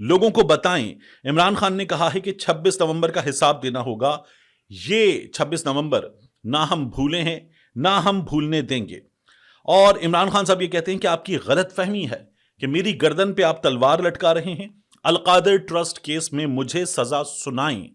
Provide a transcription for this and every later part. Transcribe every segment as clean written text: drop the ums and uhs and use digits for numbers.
لوگوں کو بتائیں. عمران خان نے کہا ہے کہ 26 نومبر کا حساب دینا ہوگا. یہ 26 نومبر نہ ہم بھولے ہیں نہ ہم بھولنے دیں گے. اور عمران خان صاحب یہ کہتے ہیں کہ آپ کی غلط فہمی ہے کہ میری گردن پہ آپ تلوار لٹکا رہے ہیں. القادر ٹرسٹ کیس میں مجھے سزا سنائیں.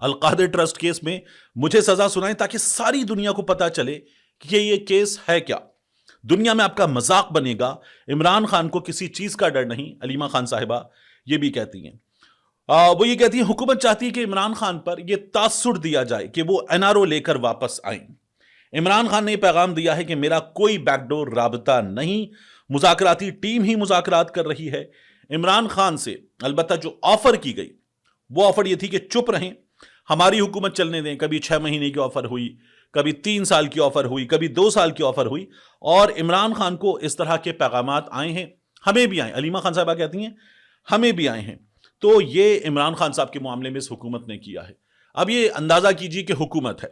القادر ٹرسٹ کیس میں مجھے سزا سنائیں تاکہ ساری دنیا کو پتا چلے کہ یہ کیس ہے کیا. دنیا میں آپ کا مذاق بنے گا. عمران خان کو کسی چیز کا ڈر نہیں. علیمہ خان صاحبہ یہ بھی کہتی ہیں. وہ یہ کہتی ہیں حکومت چاہتی ہے کہ عمران خان پر یہ تاثر دیا جائے کہ وہ NRO لے کر واپس آئیں. عمران خان نے یہ پیغام دیا ہے کہ میرا کوئی بیک ڈور رابطہ نہیں, مذاکراتی ٹیم ہی مذاکرات کر رہی ہے. عمران خان سے البتہ جو آفر کی گئی وہ آفر یہ تھی کہ چپ رہیں, ہماری حکومت چلنے دیں. کبھی 6 مہینے کی آفر ہوئی, کبھی 3 سال کی آفر ہوئی, کبھی 2 سال کی آفر ہوئی. اور عمران خان کو اس طرح کے پیغامات آئے ہیں, ہمیں بھی آئے. علیمہ خان صاحبہ کہتی ہیں ہمیں بھی آئے ہیں. تو یہ عمران خان صاحب کے معاملے میں اس حکومت نے کیا ہے. اب یہ اندازہ کیجیے کہ حکومت ہے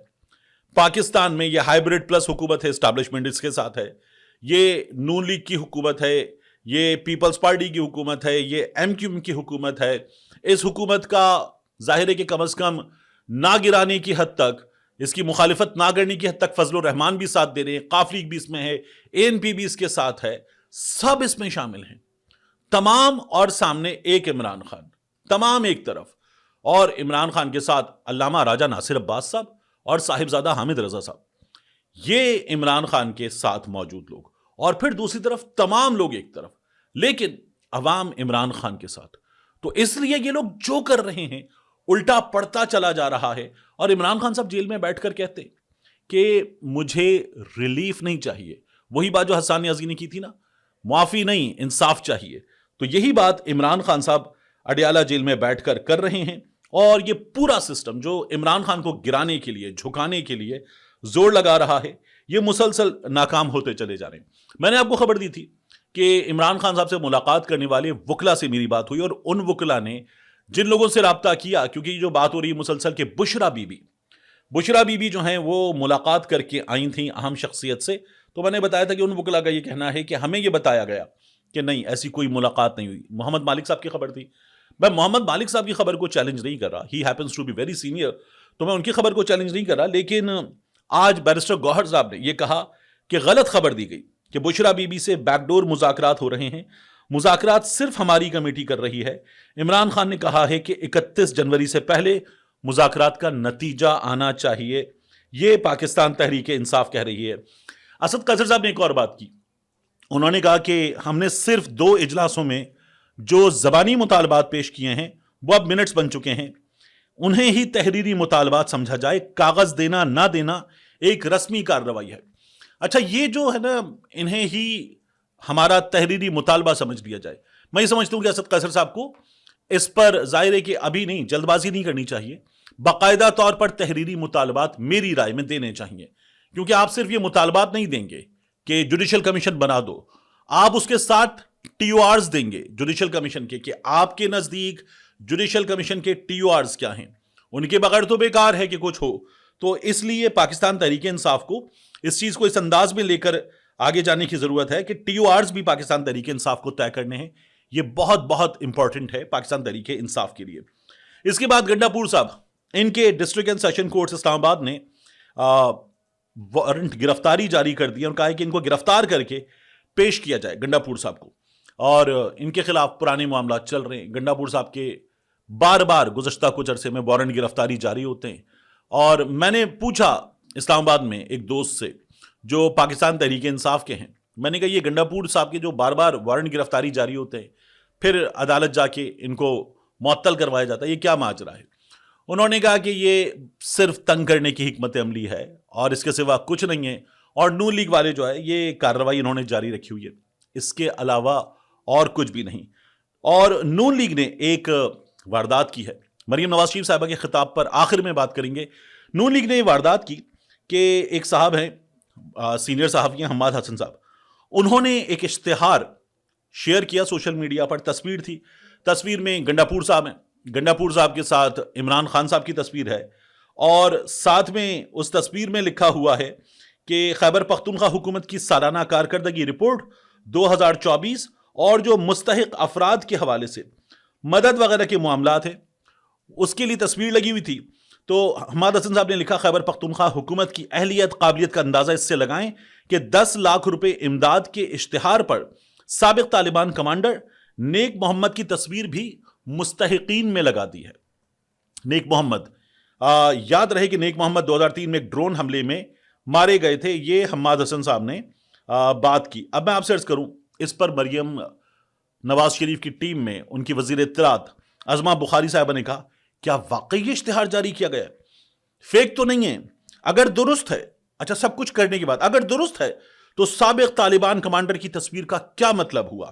پاکستان میں, یہ ہائیبرڈ پلس حکومت ہے, اسٹیبلشمنٹ اس کے ساتھ ہے. یہ نون لیگ کی حکومت ہے, یہ پیپلز پارٹی کی حکومت ہے, یہ MQM کی حکومت ہے. اس حکومت کا ظاہر ہے کہ کم از کم نہ گرانے کی حد تک, اس کی مخالفت نہ کرنے کی حد تک فضل الرحمان بھی ساتھ دے رہے ہیں, قاف لیگ بھی اس میں ہے, ANP بھی اس کے ساتھ ہے, سب اس میں شامل ہیں. تمام اور سامنے ایک عمران خان, تمام ایک طرف, اور عمران خان کے ساتھ علامہ راجہ ناصر عباس صاحب اور صاحبزادہ حامد رضا صاحب. یہ عمران خان کے ساتھ موجود لوگ, اور پھر دوسری طرف تمام لوگ ایک طرف, لیکن عوام عمران خان کے ساتھ. تو اس لیے یہ لوگ جو کر رہے ہیں الٹا پڑتا چلا جا رہا ہے. اور عمران خان صاحب جیل میں بیٹھ کر کہتے کہ مجھے ریلیف نہیں چاہیے. وہی بات جو حسان نیازی نے کی تھی نا, معافی نہیں انصاف چاہیے. تو یہی بات عمران خان صاحب اڈیالہ جیل میں بیٹھ کر کر رہے ہیں. اور یہ پورا سسٹم جو عمران خان کو گرانے کے لیے, جھکانے کے لیے زور لگا رہا ہے, یہ مسلسل ناکام ہوتے چلے جا رہے ہیں. میں نے آپ کو خبر دی تھی کہ عمران خان صاحب سے ملاقات کرنے والے وکلا سے میری بات ہوئی, اور ان وکلا نے جن لوگوں سے رابطہ کیا, کیونکہ یہ جو بات ہو رہی ہے مسلسل کہ بشرا بی بی جو ہیں وہ ملاقات کر کے آئی تھیں اہم شخصیت سے, تو میں نے بتایا تھا کہ ان وکلا کا یہ کہنا ہے کہ ہمیں یہ بتایا گیا کہ نہیں ایسی کوئی ملاقات نہیں ہوئی. محمد مالک صاحب کی خبر تھی. میں محمد مالک صاحب کی خبر کو چیلنج نہیں کر رہا, he happens to be very senior, تو میں ان کی خبر کو چیلنج نہیں کر رہا. لیکن آج بیرسٹر گوہر صاحب نے یہ کہا کہ غلط خبر دی گئی کہ بشرا بی بی سے بیک ڈور مذاکرات ہو رہے ہیں. مذاکرات صرف ہماری کمیٹی کر رہی ہے. عمران خان نے کہا ہے کہ 31 جنوری سے پہلے مذاکرات کا نتیجہ آنا چاہیے. یہ پاکستان تحریک انصاف کہہ رہی ہے. اسد قیصر صاحب نے ایک اور بات کی. انہوں نے کہا کہ ہم نے صرف 2 اجلاسوں میں جو زبانی مطالبات پیش کیے ہیں وہ اب منٹس بن چکے ہیں, انہیں ہی تحریری مطالبات سمجھا جائے. کاغذ دینا نہ دینا ایک رسمی کارروائی ہے. اچھا, یہ جو ہے نا انہیں ہی ہمارا تحریری مطالبہ سمجھ لیا جائے. میں یہ سمجھتا ہوں کہ اسد قیصر صاحب کو اس پر ظاہر ہے کہ ابھی نہیں, جلد بازی نہیں کرنی چاہیے. باقاعدہ طور پر تحریری مطالبات میری رائے میں دینے چاہیے, کیونکہ آپ صرف یہ مطالبات نہیں دیں گے کہ جوڈیشل کمیشن بنا دو, آپ اس کے ساتھ TORs دیں گے جوڈیشل کمیشن کے, کہ آپ کے نزدیک جوڈیشل کمیشن کے TORs کیا ہیں. ان کے بغیر تو بیکار ہے کہ کچھ ہو. تو اس لیے پاکستان تحریک انصاف کو اس چیز کو اس انداز میں لے کر آگے جانے کی ضرورت ہے کہ TORs بھی پاکستان تحریک انصاف کو طے کرنے ہیں. یہ بہت بہت امپورٹنٹ ہے پاکستان تحریک انصاف کے لیے. اس کے بعد گنڈا پور صاحب, ان کے ڈسٹرکٹ اینڈ سیشن کورٹ اسلام آباد نے وارنٹ گرفتاری جاری کر دی اور کہا ہے کہ ان کو گرفتار کر کے پیش کیا جائے گنڈا پور صاحب کو. اور ان کے خلاف پرانے معاملات چل رہے ہیں. گنڈا پور صاحب کے بار بار گزشتہ کچھ عرصے میں وارنٹ گرفتاری جاری ہوتے ہیں. اور میں نے پوچھا اسلام آباد میں ایک دوست سے جو پاکستان تحریک انصاف کے ہیں, میں نے کہا یہ گنڈا پور صاحب کے جو بار بار وارنٹ گرفتاری جاری ہوتے ہیں پھر عدالت جا کے ان کو معطل کروایا جاتا ہے, یہ کیا ماجرا ہے؟ انہوں نے کہا کہ یہ صرف تنگ کرنے کی حکمت عملی ہے اور اس کے سوا کچھ نہیں ہے. اور نون لیگ والے جو ہے یہ کارروائی انہوں نے جاری رکھی ہوئی ہے, اس کے علاوہ اور کچھ بھی نہیں. اور نون لیگ نے ایک واردات کی ہے, مریم نواز شریف صاحبہ کے خطاب پر آخر میں بات کریں گے. نون لیگ نے یہ واردات کی کہ ایک صاحب ہیں, سینئر صحافی ہیں حماد حسن صاحب, انہوں نے ایک اشتہار شیئر کیا سوشل میڈیا پر. تصویر تھی, تصویر میں گنڈا پور صاحب ہیں, گنڈا پور صاحب کے ساتھ عمران خان صاحب کی تصویر ہے, اور ساتھ میں اس تصویر میں لکھا ہوا ہے کہ خیبر پختونخوا حکومت کی سالانہ کارکردگی رپورٹ 2024 اور جو مستحق افراد کے حوالے سے مدد وغیرہ کے معاملات ہیں، اس کے لیے تصویر لگی ہوئی تھی. تو حماد حسن صاحب نے لکھا خیبر پختونخوا حکومت کی اہلیت قابلیت کا اندازہ اس سے لگائیں کہ 10 لاکھ روپے امداد کے اشتہار پر سابق طالبان کمانڈر نیک محمد کی تصویر بھی مستحقین میں لگا دی ہے. نیک محمد، یاد رہے کہ نیک محمد 2003 میں ایک ڈرون حملے میں مارے گئے تھے. یہ حماد حسن صاحب نے بات کی. اب میں آپ سے عرض کروں، اس پر مریم نواز شریف کی ٹیم میں ان کی وزیر اطلاعات عظمہ بخاری صاحبہ نے کہا کیا واقعی یہ اشتہار جاری کیا گیا ہے؟ فیک تو نہیں ہے؟ اگر درست ہے، اچھا سب کچھ کرنے کے بعد اگر درست ہے تو سابق طالبان کمانڈر کی تصویر کا کیا مطلب ہوا؟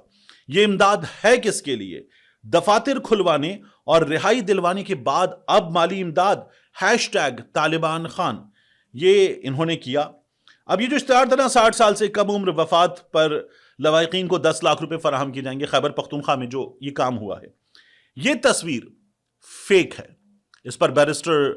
یہ امداد ہے کس کے لیے؟ دفاتر کھلوانے اور رہائی دلوانے کے بعد اب مالی امداد #طالبان خان یہ انہوں نے کیا. اب یہ جو اشتہار تھا نا 60 سال سے کم عمر وفات پر لواحقین کو 10 لاکھ روپے فراہم کیے جائیں گے، خیبر پختونخوا میں جو یہ کام ہوا ہے یہ تصویر فیک ہے. اس پر بیرسٹر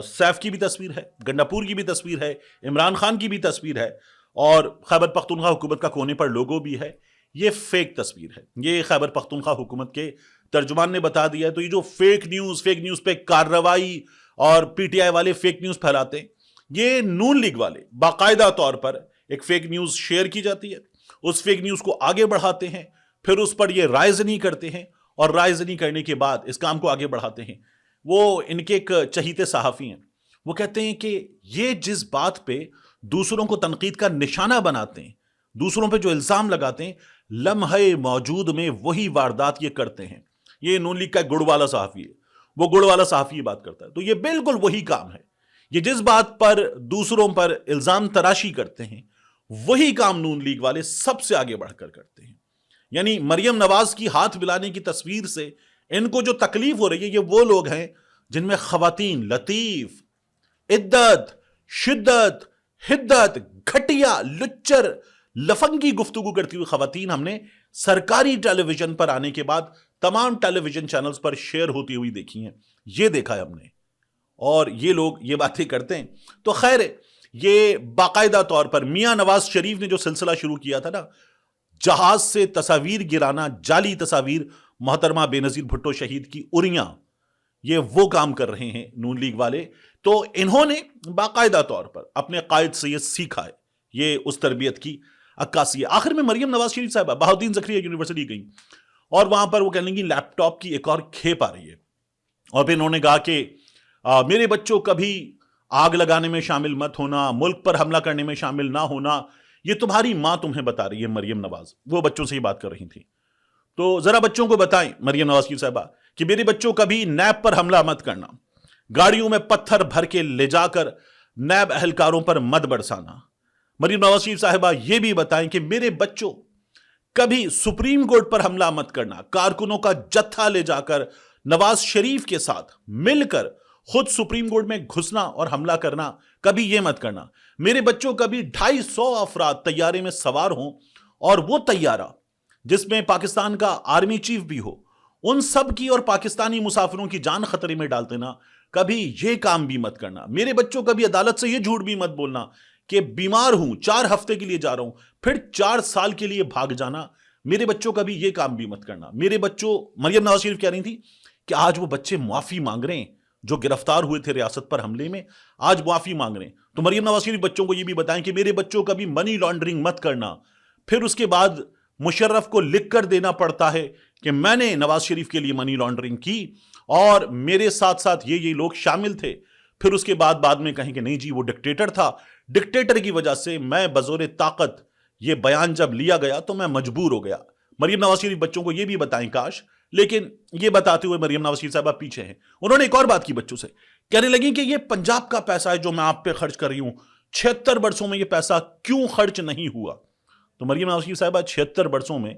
سیف کی بھی تصویر ہے، گنڈاپور کی بھی تصویر ہے، عمران خان کی بھی تصویر ہے، اور خیبر پختونخوا حکومت کا کونے پر لوگو بھی ہے. یہ فیک تصویر ہے. یہ خیبر پختونخوا حکومت کے ترجمان نے بتا دیا ہے. تو یہ جو فیک نیوز پہ کارروائی اور پی ٹی آئی والے فیک نیوز پھیلاتے ہیں، یہ نون لیگ والے باقاعدہ طور پر ایک فیک نیوز شیئر کی جاتی ہے، اس فیک نیوز کو آگے بڑھاتے ہیں، پھر اس پر یہ رائے زنی کرتے ہیں، اور رائے زنی کرنے کے بعد اس کام کو آگے بڑھاتے ہیں. وہ ان کے ایک چہیتے صحافی ہیں، وہ کہتے ہیں کہ یہ جس بات پہ دوسروں کو تنقید کا نشانہ بناتے ہیں، دوسروں پہ جو الزام لگاتے ہیں، لمحے موجود میں وہی واردات یہ کرتے ہیں. یہ نون لیگ کا گڑ والا صحافی ہے، وہ گڑ والا صحافی یہ بات کرتا ہے. تو یہ بالکل وہی کام ہے. یہ جس بات پر دوسروں پر الزام تراشی کرتے ہیں، وہی کام نون لیگ والے سب سے آگے بڑھ کر کرتے ہیں. یعنی مریم نواز کی ہاتھ ملانے کی تصویر سے ان کو جو تکلیف ہو رہی ہے، یہ وہ لوگ ہیں جن میں خواتین لطیف، عدت، شدت، حدت، گھٹیا، لچر، لفنگی گفتگو کرتی ہوئی خواتین ہم نے سرکاری ٹیلی ویژن پر آنے کے بعد تمام ٹیلی ویژن چینلز پر شیئر ہوتی ہوئی دیکھی ہیں. یہ دیکھا ہے ہم نے، اور یہ لوگ یہ باتیں کرتے ہیں. تو خیر، یہ باقاعدہ طور پر میاں نواز شریف نے جو سلسلہ شروع کیا تھا نا، جہاز سے تصاویر گرانا، جعلی تصاویر محترمہ بے نظیر بھٹو شہید کی اریاں، یہ وہ کام کر رہے ہیں نون لیگ والے. تو انہوں نے باقاعدہ طور پر اپنے قائد سے یہ سیکھا ہے، یہ اس تربیت کی عکاسی ہے. آخر میں مریم نواز شریف صاحبہ بہاؤدین زکریا یونیورسٹی گئی، اور وہاں پر وہ کہنے لگی لیپ ٹاپ کی ایک اور کھیپ آ رہی ہے. اور پھر انہوں نے کہا کہ میرے بچوں کبھی آگ لگانے میں شامل مت ہونا، ملک پر حملہ کرنے میں شامل نہ ہونا، یہ تمہاری ماں تمہیں بتا رہی ہے. مریم نواز وہ بچوں سے ہی بات کر رہی تھی. تو ذرا بچوں کو بتائیں مریم نواز شریف صاحبہ کہ میرے بچوں کبھی نیب پر حملہ مت کرنا، گاڑیوں میں پتھر بھر کے لے جا کر نیب اہلکاروں پر مت برسانا. مریم نواز شریف صاحبہ یہ بھی بتائیں کہ میرے بچوں کبھی سپریم کورٹ پر حملہ مت کرنا، کارکنوں کا جتھا لے جا کر نواز شریف کے ساتھ مل کر خود سپریم کورٹ میں گھسنا اور حملہ کرنا، کبھی یہ مت کرنا. میرے بچوں کبھی 250 افراد طیارے میں سوار ہوں، اور وہ طیارہ جس میں پاکستان کا آرمی چیف بھی ہو، ان سب کی اور پاکستانی مسافروں کی جان خطرے میں ڈالتے نا، کبھی یہ کام بھی مت کرنا. میرے بچوں کبھی عدالت سے یہ جھوٹ بھی مت بولنا کہ بیمار ہوں، 4 ہفتے کے لیے جا رہا ہوں، پھر 4 سال کے لیے بھاگ جانا. میرے بچوں کبھی یہ کام بھی مت کرنا. میرے بچوں، مریم نواز شریف کہہ رہی تھی کہ آج وہ بچے معافی مانگ رہے ہیں جو گرفتار ہوئے تھے ریاست پر حملے میں، آج معافی مانگ رہے ہیں. تو مریم نواز شریف بچوں کو یہ بھی بتائیں کہ میرے بچوں کبھی منی لانڈرنگ مت کرنا. پھر اس کے بعد مشرف کو لکھ کر دینا پڑتا ہے کہ میں نے نواز شریف کے لیے منی لانڈرنگ کی اور میرے ساتھ ساتھ یہ لوگ شامل تھے. پھر اس کے بعد میں کہیں کہ نہیں جی وہ ڈکٹیٹر تھا، ڈکٹیٹر کی وجہ سے میں بزور طاقت یہ بیان جب لیا گیا تو میں مجبور ہو گیا. مریم نواز شریف بچوں کو یہ بھی بتائیں کاش، لیکن یہ بتاتے ہوئے مریم نواز شریف صاحبہ پیچھے ہیں. انہوں نے ایک اور بات کی بچوں سے، کہنے لگی کہ یہ پنجاب کا پیسہ ہے جو میں آپ پہ خرچ کر رہی ہوں، 76 برسوں میں یہ پیسہ کیوں خرچ نہیں ہوا؟ تو مریم نواز شریف صاحبہ 76 برسوں میں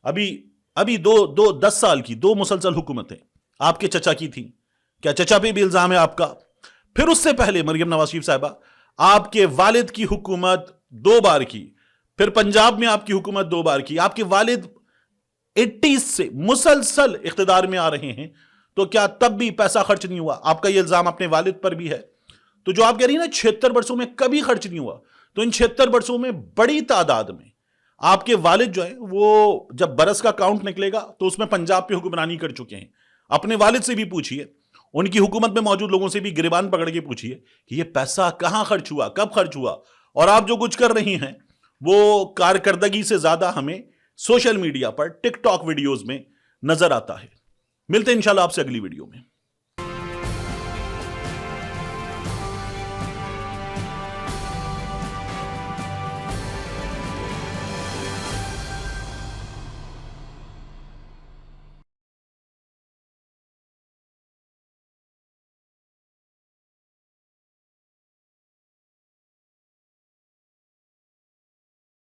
ابھی 10 سال کی 2 مسلسل حکومتیں آپ کے چچا کی تھیں. کیا چچا پہ بھی الزام ہے آپ کا؟ پھر اس سے پہلے مریم نواز شریف صاحبہ آپ کے والد کی حکومت 2 بار کی، پھر پنجاب میں آپ کی حکومت 2 بار کی. آپ کے والد 80 سے مسلسل اقتدار میں آ رہے ہیں، تو کیا تب بھی پیسہ خرچ نہیں ہوا؟ آپ کا یہ الزام اپنے والد پر بھی ہے. تو جو آپ کہہ رہی ہیں نا 76 برسوں میں کبھی خرچ نہیں ہوا، تو ان 76 برسوں میں بڑی تعداد میں آپ کے والد جو ہیں وہ جب برس کا کاؤنٹ نکلے گا تو اس میں پنجاب پہ حکمرانی کر چکے ہیں. اپنے والد سے بھی پوچھیے, ان کی حکومت میں موجود لوگوں سے بھی گریبان پکڑ کے پوچھیے کہ یہ پیسہ کہاں خرچ ہوا, کب خرچ ہوا, اور آپ جو کچھ کر رہی ہیں وہ کارکردگی سے زیادہ ہمیں سوشل میڈیا پر ٹک ٹاک ویڈیوز میں نظر آتا ہے. ملتے ہیں انشاءاللہ آپ سے اگلی ویڈیو میں.